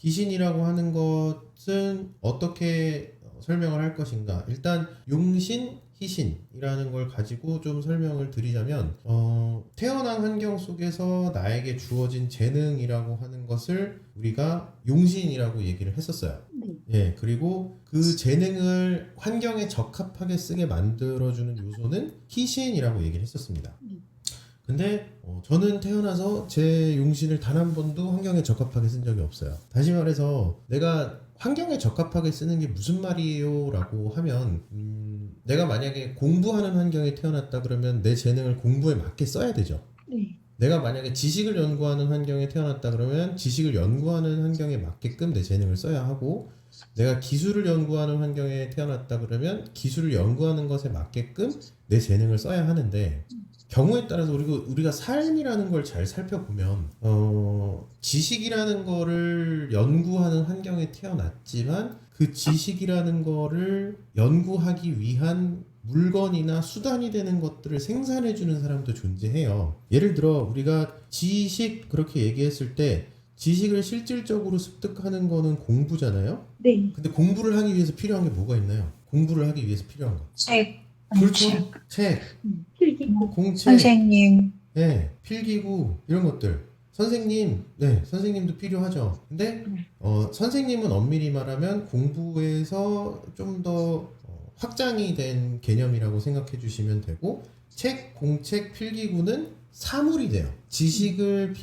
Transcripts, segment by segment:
기신이라고 하는 것은 어떻게 설명을 할 것인가? 일단 용신, 희신이라는 걸 가지고 좀 설명을 드리자면 태어난 환경 속에서 나에게 주어진 재능이라고 하는 것을 우리가 용신이라고 얘기를 했었어요. 네. 예, 그리고 그 재능을 환경에 적합하게 쓰게 만들어주는 요소는 희신이라고 얘기를 했었습니다. 근데 저는 태어나서 제 용신을 단 한 번도 환경에 적합하게 쓴 적이 없어요. 다시 말해서 내가 환경에 적합하게 쓰는 게 무슨 말이에요? 라고 하면 내가 만약에 공부하는 환경에 태어났다 그러면 내 재능을 공부에 맞게 써야 되죠. 네. 내가 만약에 지식을 연구하는 환경에 태어났다 그러면 지식을 연구하는 환경에 맞게끔 내 재능을 써야 하고, 내가 기술을 연구하는 환경에 태어났다 그러면 기술을 연구하는 것에 맞게끔 내 재능을 써야 하는데, 경우에 따라서 우리가 삶이라는 걸 잘 살펴보면 지식이라는 거를 연구하는 환경에 태어났지만 그 지식이라는 거를 연구하기 위한 물건이나 수단이 되는 것들을 생산해 주는 사람도 존재해요. 예를 들어 우리가 지식 그렇게 얘기했을 때 지식을 실질적으로 습득하는 거는 공부잖아요. 네. 근데 공부를 하기 위해서 필요한 게 뭐가 있나요? 공부를 하기 위해서 필요한 거. 책, 그렇죠. 책, 필기구. 공책, 선생님, 네, 필기구 이런 것들. 선생님, 네, 선생님도 필요하죠. 근데 선생님은 엄밀히 말하면 공부에서 좀 더 확장이 된 개념이라고 생각해 주시면 되고, 책, 공책, 필기구는 사물이 돼요. 지식을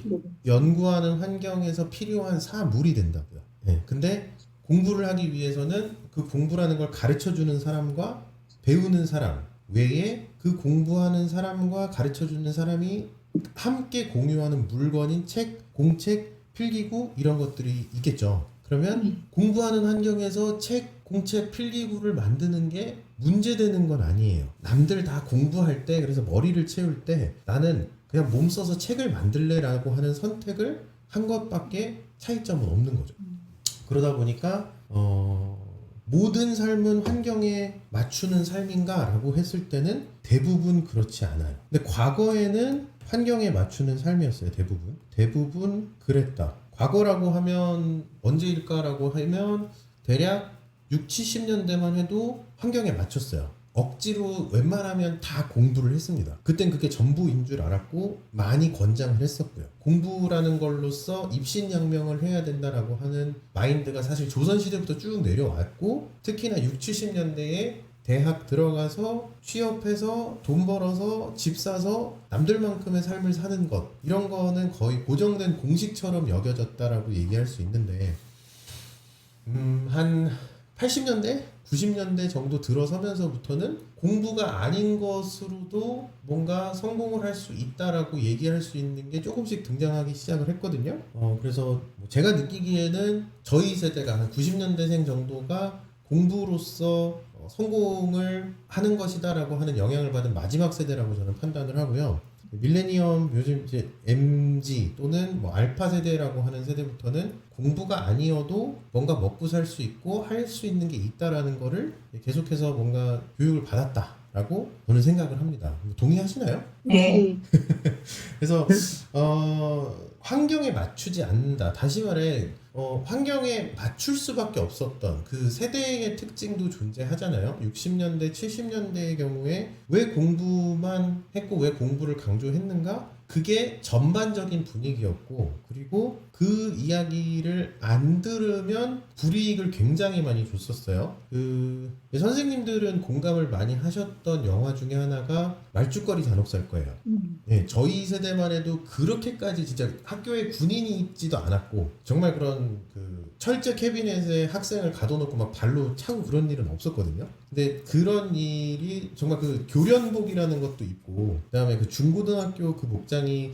연구하는 환경에서 필요한 사물이 된다고요. 네, 근데 공부를 하기 위해서는 그 공부라는 걸 가르쳐 주는 사람과 배우는 사람 외에 그 공부하는 사람과 가르쳐 주는 사람이 함께 공유하는 물건인 책, 공책, 필기구 이런 것들이 있겠죠. 그러면 공부하는 환경에서 책, 공책, 필기구를 만드는 게 문제되는 건 아니에요. 남들 다 공부할 때, 그래서 머리를 채울 때 나는 그냥 몸 써서 책을 만들래라고 하는 선택을 한 것밖에 차이점은 없는 거죠. 그러다 보니까 모든 삶은 환경에 맞추는 삶인가? 라고 했을 때는 대부분 그렇지 않아요. 근데 과거에는 환경에 맞추는 삶이었어요. 대부분 그랬다. 과거라고 하면 언제일까라고 하면 대략 6, 70년대만 해도 환경에 맞췄어요. 억지로 웬만하면 다 공부를 했습니다. 그땐 그게 전부인 줄 알았고 많이 권장을 했었고요. 공부라는 걸로써 입신양명을 해야 된다라고 하는 마인드가 사실 조선시대부터 쭉 내려왔고, 특히나 6, 70년대에 대학 들어가서 취업해서 돈 벌어서 집 사서 남들만큼의 삶을 사는 것, 이런 거는 거의 고정된 공식처럼 여겨졌다라고 얘기할 수 있는데, 한 80년대? 90년대 정도 들어서면서부터는 공부가 아닌 것으로도 뭔가 성공을 할 수 있다라고 얘기할 수 있는 게 조금씩 등장하기 시작을 했거든요. 그래서 제가 느끼기에는 저희 세대가 한 90년대생 정도가 공부로서 성공을 하는 것이다라고 하는 영향을 받은 마지막 세대라고 저는 판단을 하고요. 밀레니엄, 요즘 이제 MZ 또는 뭐 알파 세대라고 하는 세대부터는 공부가 아니어도 뭔가 먹고 살 수 있고 할 수 있는 게 있다라는 거를 계속해서 뭔가 교육을 받았다라고 저는 생각을 합니다. 동의하시나요? 네. 그래서 환경에 맞추지 않는다. 다시 말해 환경에 맞출 수밖에 없었던 그 세대의 특징도 존재하잖아요. 60년대, 70년대의 경우에 왜 공부만 했고 왜 공부를 강조했는가? 그게 전반적인 분위기였고, 그리고 그 이야기를 안 들으면 불이익을 굉장히 많이 줬었어요. 선생님들은 공감을 많이 하셨던 영화 중에 하나가 말죽거리 잔혹사일 거예요. 네, 저희 세대만 해도 그렇게까지 진짜 학교에 군인이 있지도 않았고, 정말 그런 그 철제 캐비넷에 학생을 가둬놓고 막 발로 차고 그런 일은 없었거든요. 근데 그런 일이 정말 그 교련복이라는 것도 있고, 그다음에 그 중고등학교 그 복장이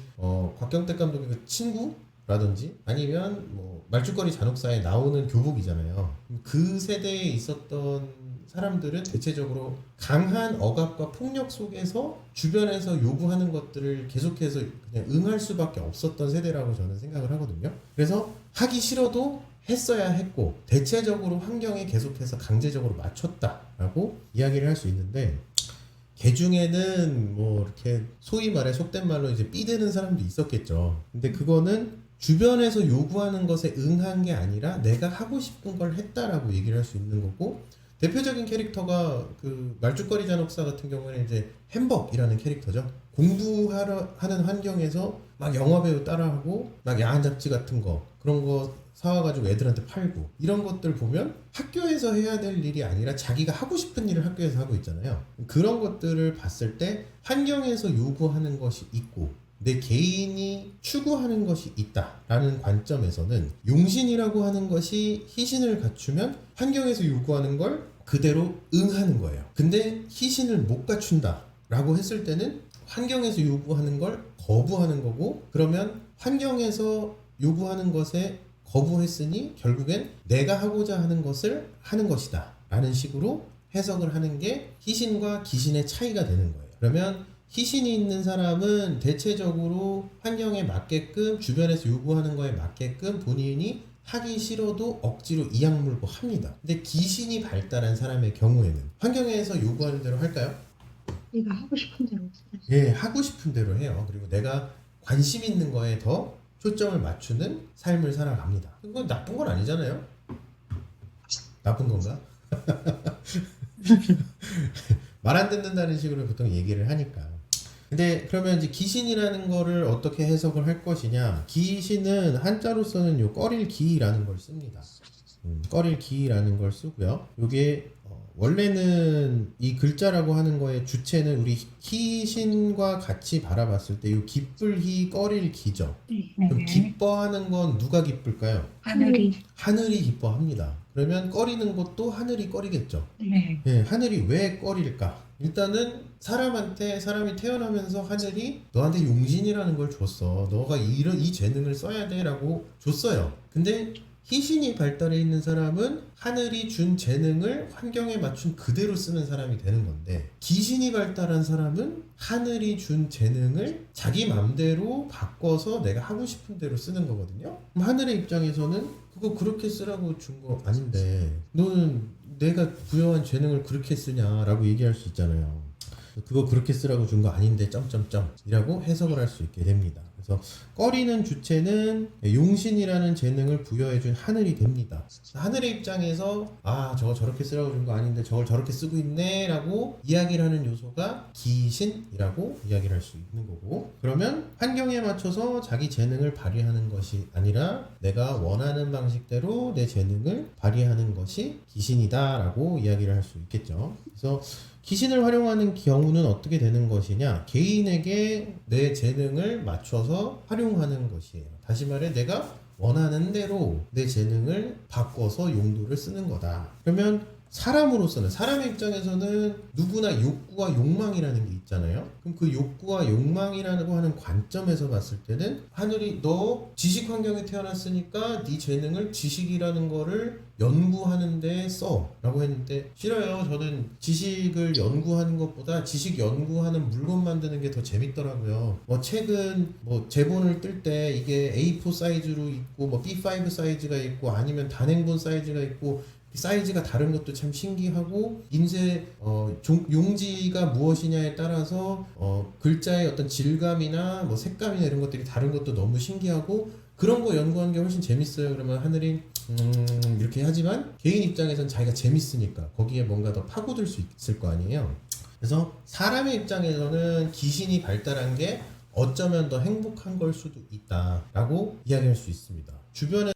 곽경택 감독의 그 친구라든지 아니면 뭐 말죽거리 잔혹사에 나오는 교복이잖아요. 그 세대에 있었던 사람들은 대체적으로 강한 억압과 폭력 속에서 주변에서 요구하는 것들을 계속해서 그냥 응할 수밖에 없었던 세대라고 저는 생각을 하거든요. 그래서 하기 싫어도 했어야 했고 대체적으로 환경에 계속해서 강제적으로 맞췄다라고 이야기를 할 수 있는데, 개 중에는 뭐 이렇게 소위 말해 속된 말로 이제 삐대는 사람도 있었겠죠. 근데 그거는 주변에서 요구하는 것에 응한 게 아니라 내가 하고 싶은 걸 했다라고 얘기를 할 수 있는 거고, 대표적인 캐릭터가 그 말죽거리 잔혹사 같은 경우에는 이제 햄벅이라는 캐릭터죠. 공부하러 하는 환경에서 막 영화배우 따라하고 막 야한 잡지 같은 거 그런 거 사와가지고 애들한테 팔고, 이런 것들 보면 학교에서 해야 될 일이 아니라 자기가 하고 싶은 일을 학교에서 하고 있잖아요. 그런 것들을 봤을 때 환경에서 요구하는 것이 있고 내 개인이 추구하는 것이 있다라는 관점에서는, 용신이라고 하는 것이 희신을 갖추면 환경에서 요구하는 걸 그대로 응하는 거예요. 근데 희신을 못 갖춘다 라고 했을 때는 환경에서 요구하는 걸 거부하는 거고, 그러면 환경에서 요구하는 것에 거부했으니 결국엔 내가 하고자 하는 것을 하는 것이다 라는 식으로 해석을 하는 게 희신과 기신의 차이가 되는 거예요. 그러면 희신이 있는 사람은 대체적으로 환경에 맞게끔, 주변에서 요구하는 거에 맞게끔 본인이 하기 싫어도 억지로 이악 물고 합니다. 근데 기신이 발달한 사람의 경우에는 환경에서 요구하는 대로 할까요? 내가 하고 싶은 대로 예, 하고 싶은 대로 해요. 그리고 내가 관심 있는 거에 더 초점을 맞추는 삶을 살아갑니다. 그건 나쁜 건 아니잖아요? 나쁜 건가? 말 안 듣는다는 식으로 보통 얘기를 하니까. 근데 그러면 이제 기신이라는 거를 어떻게 해석을 할 것이냐? 기신은 한자로서는 요 꺼릴 기라는 걸 씁니다. 꺼릴 기라는 걸 쓰고요. 요게 원래는 이 글자라고 하는 거의 주체는 우리 희신과 같이 바라봤을 때 요 기쁠 희 꺼릴 기죠. 그럼 기뻐하는 건 누가 기쁠까요? 하늘이. 하늘이 기뻐합니다. 그러면 꺼리는 것도 하늘이 꺼리겠죠. 네. 예, 하늘이 왜 꺼릴까? 일단은 사람이 태어나면서 하늘이 너한테 용신이라는 걸 줬어. 너가 이 재능을 써야 돼 라고 줬어요. 근데 희신이 발달해 있는 사람은 하늘이 준 재능을 환경에 맞춘 그대로 쓰는 사람이 되는 건데, 기신이 발달한 사람은 하늘이 준 재능을 자기 맘대로 바꿔서 내가 하고 싶은 대로 쓰는 거거든요. 그럼 하늘의 입장에서는 그거 그렇게 쓰라고 준 거 아닌데 너는 내가 부여한 재능을 그렇게 쓰냐라고 얘기할 수 있잖아요. 그거 그렇게 쓰라고 준 거 아닌데 점점점이라고 해석을 할 수 있게 됩니다. 그래서 꺼리는 주체는 용신이라는 재능을 부여해준 하늘이 됩니다. 하늘의 입장에서 저거 저렇게 쓰라고 준 거 아닌데 저걸 저렇게 쓰고 있네 라고 이야기를 하는 요소가 기신이라고 이야기를 할 수 있는 거고, 그러면 환경에 맞춰서 자기 재능을 발휘하는 것이 아니라 내가 원하는 방식대로 내 재능을 발휘하는 것이 기신이다 라고 이야기를 할 수 있겠죠. 그래서 기신을 활용하는 경우는 어떻게 되는 것이냐? 개인에게 내 재능을 맞춰서 활용하는 것이에요. 다시 말해 내가 원하는 대로 내 재능을 바꿔서 용도를 쓰는 거다. 그러면 사람으로서는, 사람의 입장에서는 누구나 욕구와 욕망이라는 게 있잖아요. 그럼 그 욕구와 욕망이라고 하는 관점에서 봤을 때는 하늘이 너 지식 환경에 태어났으니까 네 재능을 지식이라는 거를 연구하는데 써 라고 했는데, 싫어요. 저는 지식을 연구하는 것보다 지식 연구하는 물건 만드는 게 더 재밌더라고요. 책은 제본을 뜰 때 이게 A4 사이즈로 있고 B5 사이즈가 있고 아니면 단행본 사이즈가 있고 사이즈가 다른 것도 참 신기하고, 용지가 무엇이냐에 따라서 글자의 어떤 질감이나 색감이나 이런 것들이 다른 것도 너무 신기하고, 그런 거 연구하는 게 훨씬 재밌어요. 그러면 하늘이 이렇게 하지만 개인 입장에선 자기가 재밌으니까 거기에 뭔가 더 파고들 수 있을 거 아니에요. 그래서 사람의 입장에서는 기신이 발달한 게 어쩌면 더 행복한 걸 수도 있다라고 이야기할 수 있습니다. 주변에